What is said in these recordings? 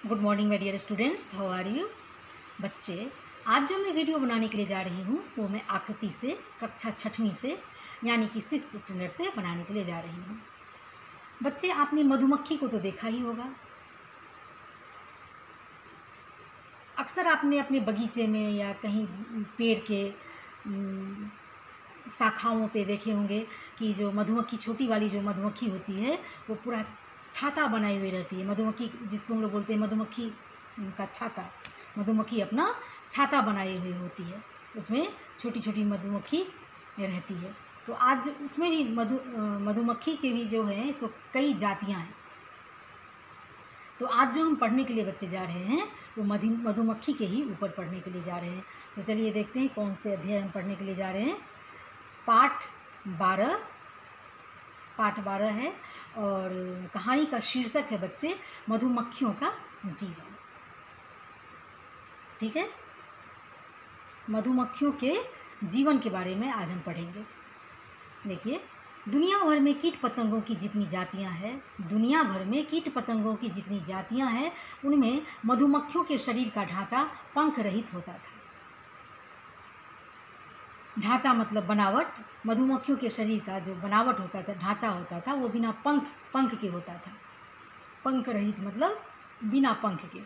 Good morning my dear students, how are you. बच्चे, आज जो मैं वीडियो बनाने के लिए जा रही हूँ वो मैं आकृति से कक्षा 6वीं से यानी कि 6th स्टैंडर्ड से बनाने के लिए जा रही हूँ। बच्चे, आपने मधुमक्खी को तो देखा ही होगा। अक्सर आपने अपने बगीचे में या कहीं पेड़ के शाखाओं पे देखे होंगे कि जो मधुमक्खी, छोटी वाली जो मधुमक्खी होती है वो पूरा छाता बनाई हुई रहती है। मधुमक्खी जिसको हम लोग बोलते हैं मधुमक्खी का छाता। मधुमक्खी अपना छाता बनाई हुई होती है, उसमें छोटी छोटी मधुमक्खी रहती है। तो आज उसमें भी मधुमक्खी के भी जो है सो कई जातियां हैं। तो आज जो हम पढ़ने के लिए बच्चे जा रहे हैं वो मधुमक्खी के ही ऊपर पढ़ने के लिए जा रहे हैं। तो चलिए देखते हैं कौन से अध्याय हम पढ़ने के लिए जा रहे हैं। पाठ 12 है और कहानी का शीर्षक है बच्चे मधुमक्खियों का जीवन। ठीक है, मधुमक्खियों के जीवन के बारे में आज हम पढ़ेंगे। देखिए, दुनिया भर में कीट पतंगों की जितनी जातियां हैं, उनमें मधुमक्खियों के शरीर का ढांचा पंख रहित होता था। ढांचा मतलब बनावट। मधुमक्खियों के शरीर का जो बनावट होता था, ढांचा होता था, वो बिना पंख के होता था। पंख रहित मतलब बिना पंख के।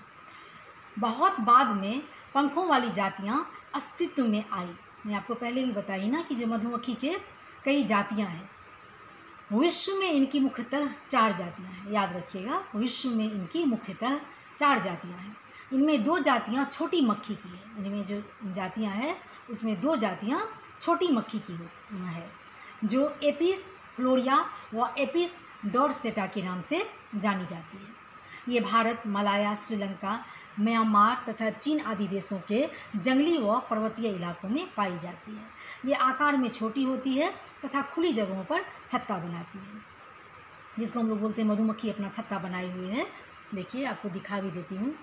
बहुत बाद में पंखों वाली जातियां अस्तित्व में आई। मैं आपको पहले भी बताई ना कि जो मधुमक्खी के कई जातियां हैं। विश्व में इनकी मुख्यतः 4 जातियां हैं। याद रखिएगा, विश्व में इनकी मुख्यतः 4 जातियां हैं। इनमें 2 जातियां छोटी मक्खी की है। इनमें जो जातियां हैं उसमें 2 जातियां छोटी मक्खी की है, जो एपिस फ्लोरिया व एपिस डोरसेटा के नाम से जानी जाती है। ये भारत, मलाया, श्रीलंका, म्यांमार तथा चीन आदि देशों के जंगली व पर्वतीय इलाकों में पाई जाती है। ये आकार में छोटी होती है तथा खुली जगहों पर छत्ता बनाती है, जिसको हम लोग बोलते हैं मधुमक्खी अपना छत्ता बनाए हुए है। देखिए, आपको दिखा भी देती हूँ।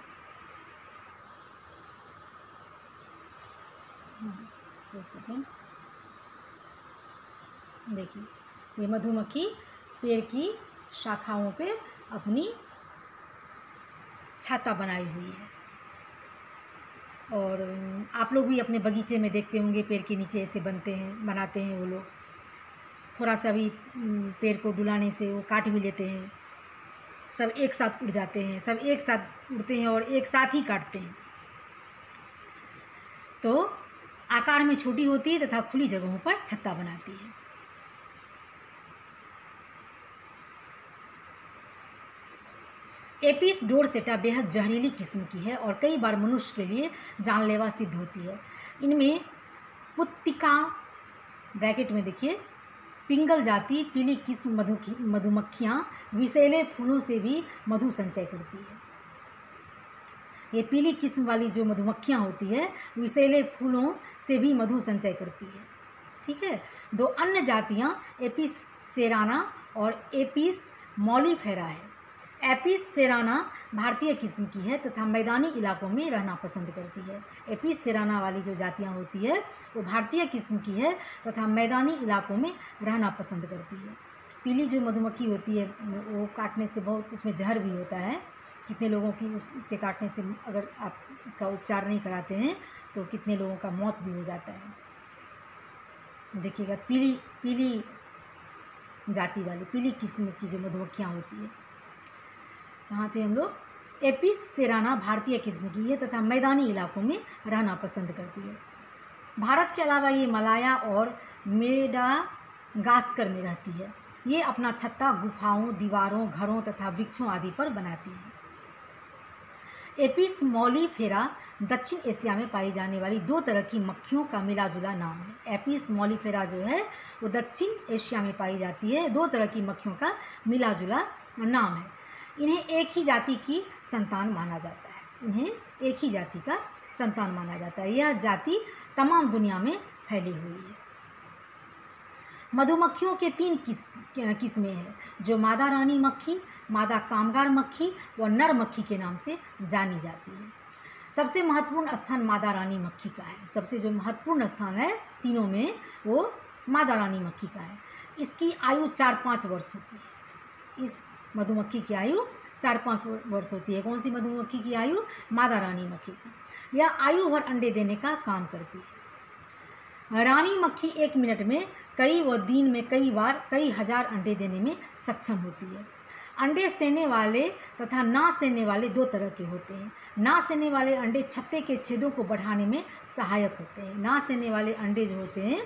एक सेकेंड। देखिए, ये मधुमक्खी पेड़ की शाखाओं पे अपनी छाता बनाई हुई है। और आप लोग भी अपने बगीचे में देखते होंगे, पेड़ के नीचे ऐसे बनाते हैं वो लोग। थोड़ा सा भी पेड़ को डुलाने से वो काट भी लेते हैं। सब एक साथ उड़ जाते हैं, सब एक साथ उड़ते हैं और एक साथ ही काटते हैं। तो आकार में छोटी होती है तथा खुली जगहों पर छत्ता बनाती है। एपिस डोरसेटा बेहद जहरीली किस्म की है और कई बार मनुष्य के लिए जानलेवा सिद्ध होती है। इनमें पुत्तिका ब्रैकेट में देखिए पिंगल जाति पीली किस्म मधुमक्खियाँ विषैले फूलों से भी मधु संचय करती है। ये पीली किस्म वाली जो मधुमक्खियाँ होती है विषैले फूलों से भी मधु संचय करती है। ठीक है। 2 अन्य जातियाँ एपिस सेराना और एपिस मॉलिफेरा है। एपिस सेराना भारतीय किस्म की है तथा मैदानी इलाकों में रहना पसंद करती है। एपिस सेराना वाली जो जातियाँ होती है वो भारतीय किस्म की है तथा मैदानी इलाकों में रहना पसंद करती है। पीली जो मधुमक्खी होती है वो काटने से बहुत, उसमें जहर भी होता है। कितने लोगों की उसके काटने से, अगर आप उसका उपचार नहीं कराते हैं तो कितने लोगों का मौत भी हो जाता है। देखिएगा, पीली जाति वाली, पीली किस्म की जो मधुमक्खियाँ होती है, यहाँ पे हम लोग एपिस सेराना भारतीय किस्म की है तथा मैदानी इलाकों में रहना पसंद करती है। भारत के अलावा ये मलाया और मेडागास्कर में रहती है। ये अपना छत्ता गुफाओं, दीवारों, घरों तथा वृक्षों आदि पर बनाती है। एपिस मॉलिफेरा दक्षिण एशिया में पाई जाने वाली 2 तरह की मक्खियों का मिलाजुला नाम है। एपिस मॉलिफेरा जो है वो दक्षिण एशिया में पाई जाती है। 2 तरह की मक्खियों का मिलाजुला नाम है। इन्हें एक ही जाति की संतान माना जाता है। यह जाति तमाम दुनिया में फैली हुई है। मधुमक्खियों के 3 किस्में हैं, जो मादा रानी मक्खी, मादा कामगार मक्खी व नर मक्खी के नाम से जानी जाती है। सबसे महत्वपूर्ण स्थान मादा रानी मक्खी का है। सबसे जो महत्वपूर्ण स्थान है तीनों में वो मादा रानी मक्खी का है। इसकी आयु 4-5 वर्ष होती है। इस मधुमक्खी की आयु 4-5 वर्ष होती है। कौन सी मधुमक्खी की आयु? मादा रानी मक्खी की। यह आयु भर अंडे देने का काम करती है। रानी मक्खी 1 मिनट में कई व दिन में कई बार कई हजार अंडे देने में सक्षम होती है। अंडे सेने वाले तथा ना सेने वाले 2 तरह के होते हैं। ना सेने वाले अंडे छत्ते के छेदों को बढ़ाने में सहायक होते हैं। ना सेने वाले अंडे जो होते हैं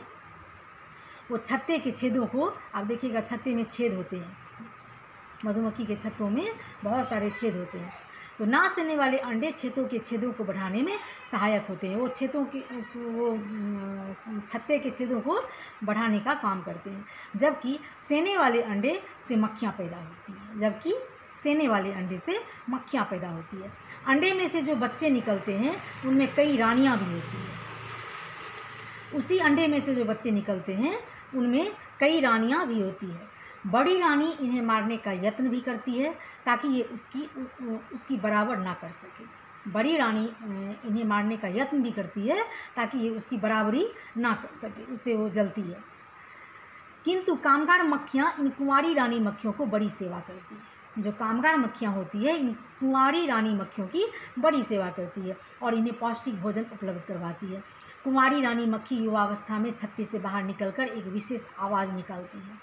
वो छत्ते के छेदों को, आप देखिएगा छत्ते में छेद होते हैं, मधुमक्खी के छत्तों में बहुत सारे छेद होते हैं। तो ना सेने वाले अंडे छत्तों के छेदों को बढ़ाने में सहायक होते हैं। वो छत्ते के छेदों को बढ़ाने का काम करते हैं। जबकि सेने वाले अंडे से मक्खियाँ पैदा होती हैं। जबकि सेने वाले अंडे से मक्खियाँ पैदा होती है। अंडे में से जो बच्चे निकलते हैं उनमें कई रानियाँ भी होती हैं। उसी अंडे में से जो बच्चे निकलते हैं उनमें कई रानियाँ भी होती है। बड़ी रानी इन्हें मारने का यत्न भी करती है ताकि ये उसकी बराबर ना कर सके। बड़ी रानी इन्हें मारने का यत्न भी करती है ताकि ये उसकी बराबरी ना कर सके, उससे वो जलती है। किंतु कामगार मक्खियाँ इन कुंवारी रानी मक्खियों को बड़ी सेवा करती है। जो कामगार मक्खियाँ होती है इन कुंवारी रानी मक्खियों की बड़ी सेवा करती है और इन्हें पौष्टिक भोजन उपलब्ध करवाती है। कुंवारी रानी मक्खी युवावस्था में छत्ते से बाहर निकलकर एक विशेष आवाज़ निकालती है।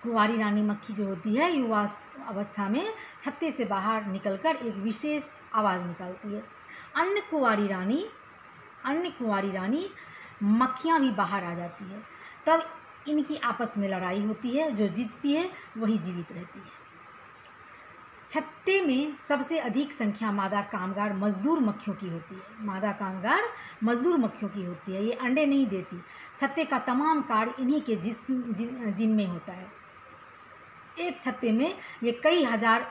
कुंवारी रानी मक्खी जो होती है युवा अवस्था में छत्ते से बाहर निकलकर एक विशेष आवाज़ निकालती है। अन्य कुंवारी रानी मक्खियाँ भी बाहर आ जाती है। तब इनकी आपस में लड़ाई होती है। जो जीतती है वही जीवित रहती है। छत्ते में सबसे अधिक संख्या मादा कामगार मजदूर मक्खियों की होती है। मादा कामगार मजदूर मक्खियों की होती है। ये अंडे नहीं देती। छत्ते का तमाम कार्य इन्हीं के जिम्मे होता है। एक छत्ते में ये कई हजार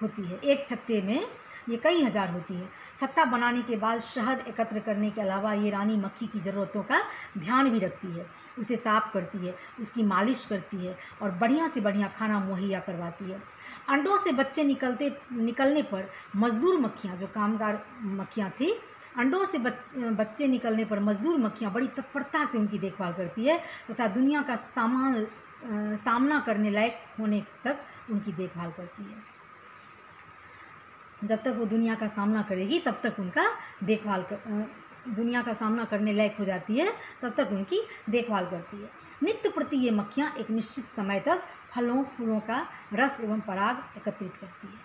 होती है। एक छत्ते में ये कई हजार होती है। छत्ता बनाने के बाद शहद एकत्र करने के अलावा ये रानी मक्खी की ज़रूरतों का ध्यान भी रखती है। उसे साफ करती है, उसकी मालिश करती है और बढ़िया से बढ़िया खाना मुहैया करवाती है। अंडों से बच्चे निकलने पर मजदूर मक्खियाँ, जो कामगार मक्खियाँ थी, अंडों से बच्चे निकलने पर मजदूर मक्खियाँ बड़ी तत्परता से उनकी देखभाल करती है तथा दुनिया का सामना करने लायक होने तक उनकी देखभाल करती है। जब तक वो दुनिया का सामना करेगी तब तक उनका दुनिया का सामना करने लायक हो जाती है तब तक उनकी देखभाल करती है। नित्य प्रति ये मक्खियाँ एक निश्चित समय तक फलों फूलों का रस एवं पराग एकत्रित करती है।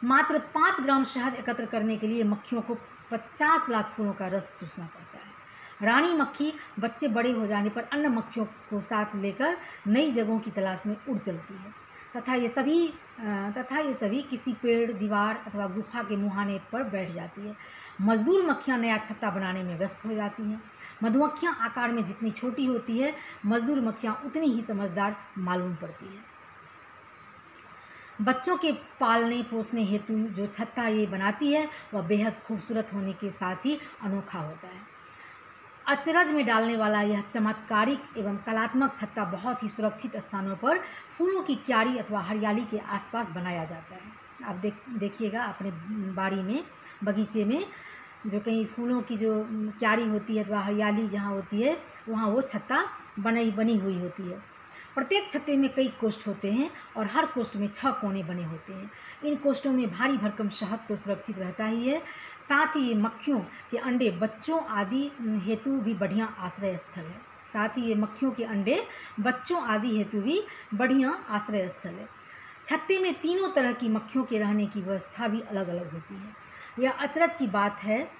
मात्र 5 ग्राम शहद एकत्र करने के लिए मक्खियों को 50 लाख फूलों का रस चूसना पड़ता है। रानी मक्खी बच्चे बड़े हो जाने पर अन्य मक्खियों को साथ लेकर नई जगहों की तलाश में उड़ चलती है तथा ये सभी किसी पेड़, दीवार अथवा गुफा के मुहाने पर बैठ जाती है। मजदूर मक्खियाँ नया छत्ता बनाने में व्यस्त हो जाती हैं। मधुमक्खियाँ आकार में जितनी छोटी होती है मजदूर मक्खियाँ उतनी ही समझदार मालूम पड़ती है। बच्चों के पालने पोसने हेतु जो छत्ता ये बनाती है वह बेहद खूबसूरत होने के साथ ही अनोखा होता है। अचरज में डालने वाला यह चमत्कारिक एवं कलात्मक छत्ता बहुत ही सुरक्षित स्थानों पर फूलों की क्यारी अथवा हरियाली के आसपास बनाया जाता है। आप देखिएगा अपने बाड़ी में, बगीचे में जो कहीं फूलों की जो क्यारी होती है अथवा हरियाली जहाँ होती है वहाँ वो छत्ता बनी हुई होती है। प्रत्येक छत्ते में कई कोष्ठ होते हैं और हर कोष्ठ में 6 कोने बने होते हैं। इन कोष्ठों में भारी भरकम शहद तो सुरक्षित रहता ही है, साथ ही ये मक्खियों के अंडे बच्चों आदि हेतु भी बढ़िया आश्रय स्थल है। छत्ते में तीनों तरह की मक्खियों के रहने की व्यवस्था भी अलग अलग होती है। यह अचरज की बात है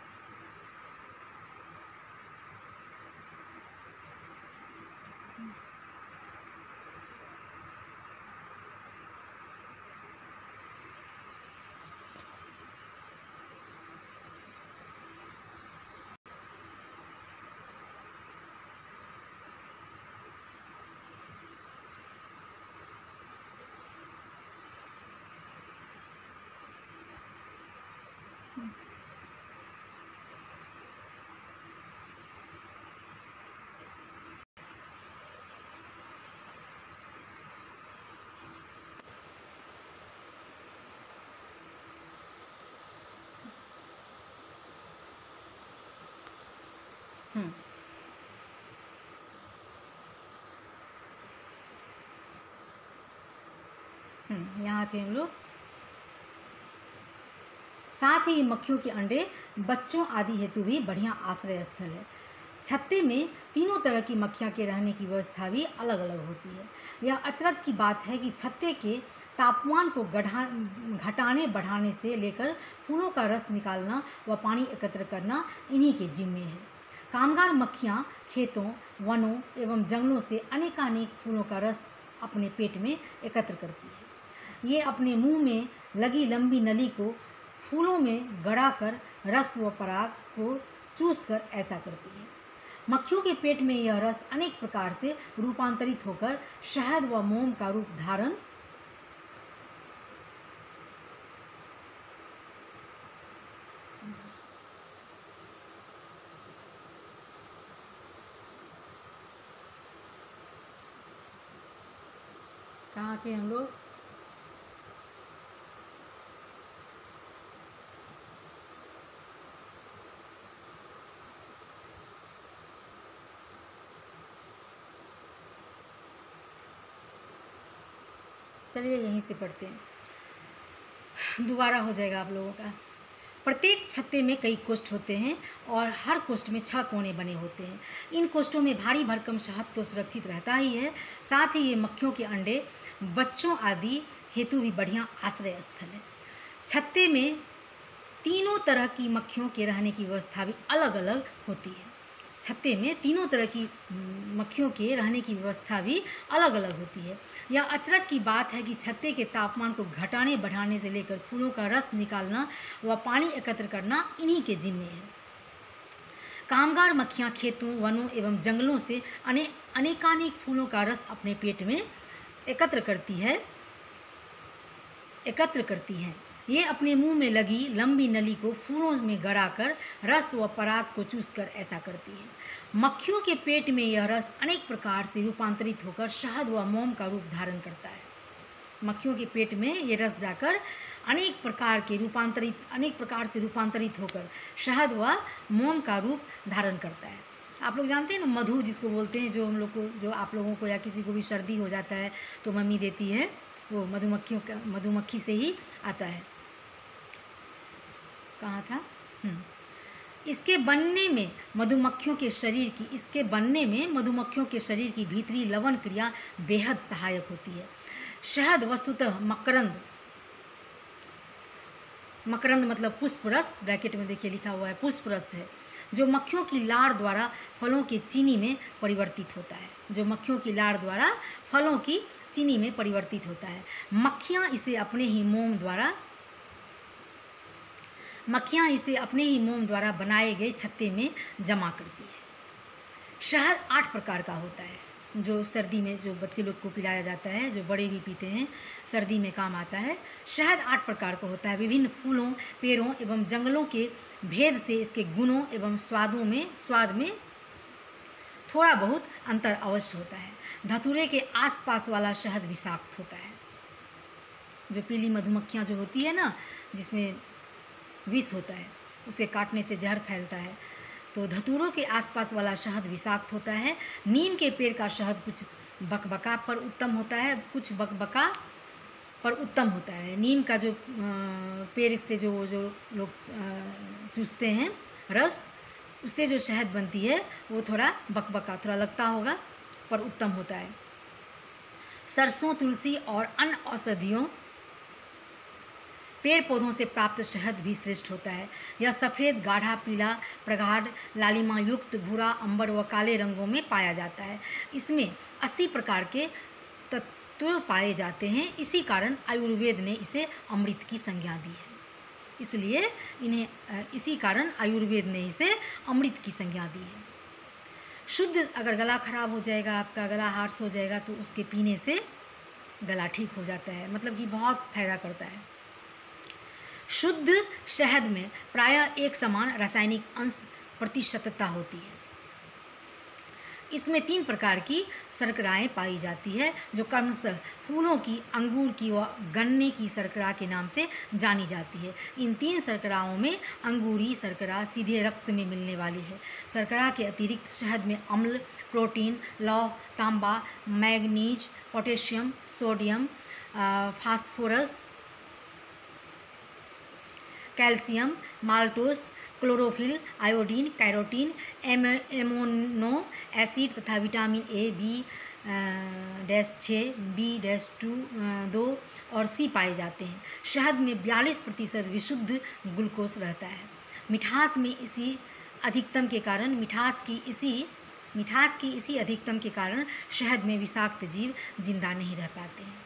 यहाँ पे हम लोग साथ ही मक्खियों के अंडे बच्चों आदि हेतु भी बढ़िया आश्रय स्थल है। छत्ते में तीनों तरह की मक्खियाँ के रहने की व्यवस्था भी अलग अलग होती है। यह अचरज की बात है कि छत्ते के तापमान को घटाने बढ़ाने से लेकर फूलों का रस निकालना व पानी एकत्र करना इन्हीं के जिम्मे है। कामगार मक्खियाँ खेतों, वनों एवं जंगलों से अनेकानेक फूलों का रस अपने पेट में एकत्र करती है। ये अपने मुंह में लगी लंबी नली को फूलों में गड़ाकर रस व पराग को चूसकर ऐसा करती है। मक्खियों के पेट में यह रस अनेक प्रकार से रूपांतरित होकर शहद व मोम का रूप धारण कहाँ थे हम लोग? चलिए यहीं से पढ़ते हैं, दोबारा हो जाएगा आप लोगों का। प्रत्येक छत्ते में कई कोष्ठ होते हैं और हर कोष्ठ में 6 कोने बने होते हैं। इन कोष्ठों में भारी भरकम शहद तो सुरक्षित रहता ही है, साथ ही ये मक्खियों के अंडे बच्चों आदि हेतु भी बढ़िया आश्रय स्थल है। छत्ते में तीनों तरह की मक्खियों के रहने की व्यवस्था भी अलग अलग होती है। छत्ते में तीनों तरह की मक्खियों के रहने की व्यवस्था भी अलग अलग होती है। यह अचरज की बात है कि छत्ते के तापमान को घटाने बढ़ाने से लेकर फूलों का रस निकालना व पानी एकत्र करना इन्हीं के जिम्मे है। कामगार मक्खियाँ खेतों, वनों एवं जंगलों से अनेकानेक फूलों का रस अपने पेट में एकत्र करती हैं। ये अपने मुंह में लगी लंबी नली को फूलों में गड़ाकर रस व पराग को चूसकर ऐसा करती है। मक्खियों के पेट में यह रस अनेक प्रकार से रूपांतरित होकर शहद व मोम का रूप धारण करता है। मक्खियों के पेट में ये रस जाकर अनेक प्रकार से रूपांतरित होकर शहद व मोम का रूप धारण करता है। आप लोग जानते हैं ना मधु जिसको बोलते हैं, जो आप लोगों को या किसी को भी सर्दी हो जाता है तो मम्मी देती है, वो मधुमक्खी से ही आता है। कहाँ था? इसके बनने में मधुमक्खियों के शरीर की भीतरी लवण क्रिया बेहद सहायक होती है। शहद वस्तुतः मकरंद मतलब पुष्परस, ब्रैकेट में देखिए लिखा हुआ है पुष्परस है, जो मक्खियों की लार द्वारा फलों के चीनी में परिवर्तित होता है। मक्खियाँ इसे अपने ही मोम द्वारा बनाए गए छत्ते में जमा करती है। शहद 8 प्रकार का होता है, जो सर्दी में जो बच्चे लोग को पिलाया जाता है, जो बड़े भी पीते हैं, सर्दी में काम आता है। शहद 8 प्रकार का होता है। विभिन्न फूलों, पेड़ों एवं जंगलों के भेद से इसके गुणों एवं स्वाद में थोड़ा बहुत अंतर अवश्य होता है। धतूरे के आसपास वाला शहद विषाक्त होता है। जो पीली मधुमक्खियाँ जो होती है ना, जिसमें विष होता है, उसे काटने से जहर फैलता है, तो धतूरों के आसपास वाला शहद विषाक्त होता है। नीम के पेड़ का शहद कुछ बकबका पर उत्तम होता है। नीम का जो पेड़ से जो लोग चूसते हैं रस, उससे जो शहद बनती है वो थोड़ा लगता होगा, पर उत्तम होता है। सरसों, तुलसी और अन्य औषधियों पेड़ पौधों से प्राप्त शहद भी श्रेष्ठ होता है। यह सफ़ेद, गाढ़ा, पीला, प्रगाढ़, लालिमा युक्त, भूरा, अंबर व काले रंगों में पाया जाता है। इसमें 80 प्रकार के तत्व पाए जाते हैं। इसी कारण आयुर्वेद ने इसे अमृत की संज्ञा दी है। इसी कारण आयुर्वेद ने इसे अमृत की संज्ञा दी है। शुद्ध, अगर गला खराब हो जाएगा, आपका गला हार्श हो जाएगा, तो उसके पीने से गला ठीक हो जाता है, मतलब कि बहुत फायदा करता है। शुद्ध शहद में प्रायः एक समान रासायनिक अंश प्रतिशतता होती है। इसमें 3 प्रकार की शर्कराएँ पाई जाती है, जो क्रमशः फूलों की, अंगूर की व गन्ने की शर्करा के नाम से जानी जाती है। इन 3 शर्कराओं में अंगूरी शर्करा सीधे रक्त में मिलने वाली है। शर्करा के अतिरिक्त शहद में अम्ल, प्रोटीन, लौह, तांबा, manganese, potassium, sodium, phosphorus, calcium, maltose, chlorophyll, iodine, carotene, amino acid तथा विटामिन ए, B-6, B-2 और C पाए जाते हैं। शहद में 42% विशुद्ध ग्लूकोज रहता है। मिठास की इसी अधिकतम के कारण शहद में विषाक्त जीव जिंदा नहीं रह पाते हैं।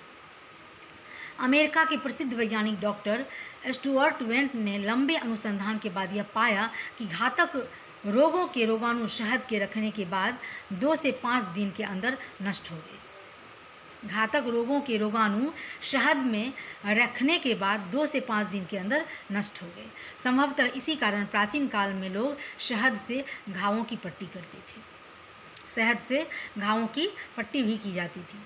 अमेरिका के प्रसिद्ध वैज्ञानिक डॉक्टर स्टुअर्ट वेंट ने लंबे अनुसंधान के बाद यह पाया कि घातक रोगों के रोगाणु शहद के रखने के बाद 2 से 5 दिन के अंदर नष्ट हो गए। घातक रोगों के रोगाणु शहद में रखने के बाद 2 से 5 दिन के अंदर नष्ट हो गए। संभवतः इसी कारण प्राचीन काल में लोग शहद से घावों की पट्टी करते थे। शहद से घावों की पट्टी भी की जाती थी।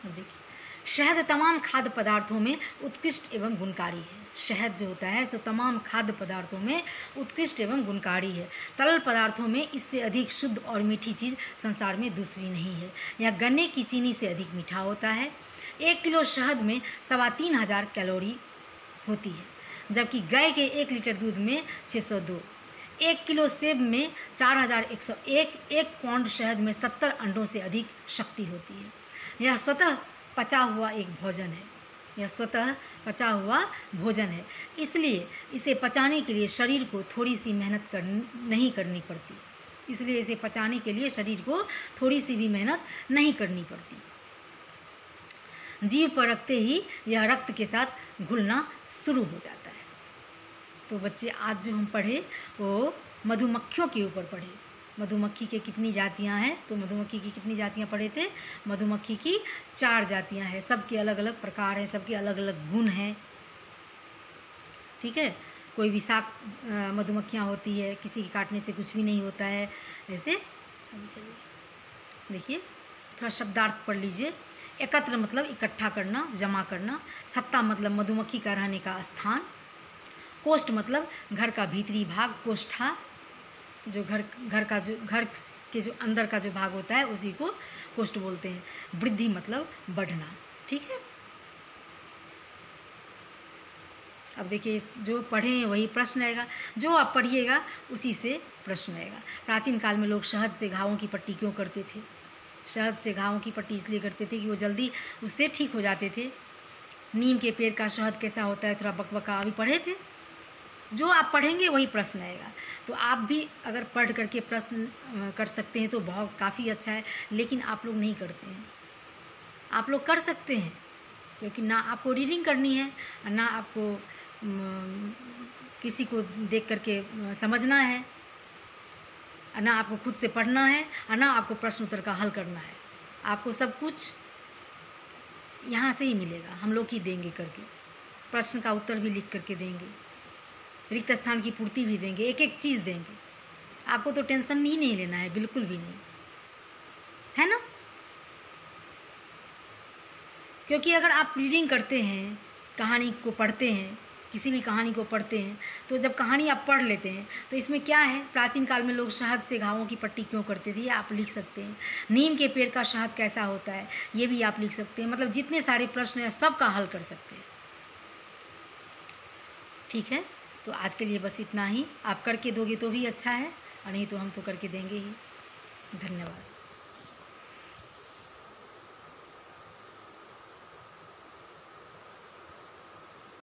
अब देखिए, शहद तमाम खाद्य पदार्थों में उत्कृष्ट एवं गुणकारी है। शहद जो होता है सो तमाम खाद्य पदार्थों में उत्कृष्ट एवं गुणकारी है। तरल पदार्थों में इससे अधिक शुद्ध और मीठी चीज़ संसार में दूसरी नहीं है। यह गन्ने की चीनी से अधिक मीठा होता है। 1 किलो शहद में 3500 कैलोरी होती है, जबकि गाय के 1 लीटर दूध में 602। 1 किलो सेब में 4101। 1 पाउंड शहद में 70 अंडों से अधिक शक्ति होती है। यह स्वतः पचा हुआ भोजन है। इसलिए इसे पचाने के लिए शरीर को थोड़ी सी मेहनत नहीं करनी पड़ती। जीभ पर रखते ही यह रक्त के साथ घुलना शुरू हो जाता है। तो बच्चे, आज जो हम पढ़े वो मधुमक्खियों के ऊपर पढ़े। मधुमक्खी के कितनी जातियां हैं? तो मधुमक्खी की कितनी जातियां पढ़े थे? मधुमक्खी की 4 जातियां हैं। सबके अलग अलग प्रकार हैं, सबके अलग अलग गुण हैं। ठीक है, कोई विषाक्त मधुमक्खियां होती है, किसी के काटने से कुछ भी नहीं होता है। ऐसे अभी चलिए देखिए, थोड़ा शब्दार्थ पढ़ लीजिए। एकत्र मतलब इकट्ठा करना, जमा करना। छत्ता मतलब मधुमक्खी का रहने का स्थान। कोष्ठ मतलब घर का भीतरी भाग, कोष्ठा, जो घर के जो अंदर का जो भाग होता है उसी को कोष्ठ बोलते हैं। वृद्धि मतलब बढ़ना। ठीक है, अब देखिए, जो पढ़े हैं वही प्रश्न आएगा, जो आप पढ़िएगा उसी से प्रश्न आएगा। प्राचीन काल में लोग शहद से घावों की पट्टी क्यों करते थे? शहद से घावों की पट्टी इसलिए करते थे कि वो जल्दी उससे ठीक हो जाते थे। नीम के पेड़ का शहद कैसा होता है, थोड़ा बकबका अभी पढ़े थे। जो आप पढ़ेंगे वही प्रश्न आएगा। तो आप भी अगर पढ़ करके प्रश्न कर सकते हैं तो बहुत काफ़ी अच्छा है, लेकिन आप लोग नहीं करते हैं। आप लोग कर सकते हैं, क्योंकि ना आपको रीडिंग करनी है, ना आपको किसी को देख करके समझना है, ना आपको खुद से पढ़ना है, और ना आपको प्रश्न उत्तर का हल करना है। आपको सब कुछ यहाँ से ही मिलेगा, हम लोग ही देंगे करके। प्रश्न का उत्तर भी लिख करके देंगे, रिक्त स्थान की पूर्ति भी देंगे, एक एक चीज़ देंगे। आपको तो टेंशन ही नहीं लेना है, बिल्कुल भी नहीं, है ना। क्योंकि अगर आप रीडिंग करते हैं, कहानी को पढ़ते हैं, किसी भी कहानी को पढ़ते हैं, तो जब कहानी आप पढ़ लेते हैं तो इसमें क्या है, प्राचीन काल में लोग शहद से घावों की पट्टी क्यों करते थे, ये आप लिख सकते हैं। नीम के पेड़ का शहद कैसा होता है, ये भी आप लिख सकते हैं। मतलब जितने सारे प्रश्न हैं सब का हल कर सकते हैं। ठीक है, तो आज के लिए बस इतना ही। आप करके दोगे तो भी अच्छा है, और नहीं तो हम तो करके देंगे ही। धन्यवाद।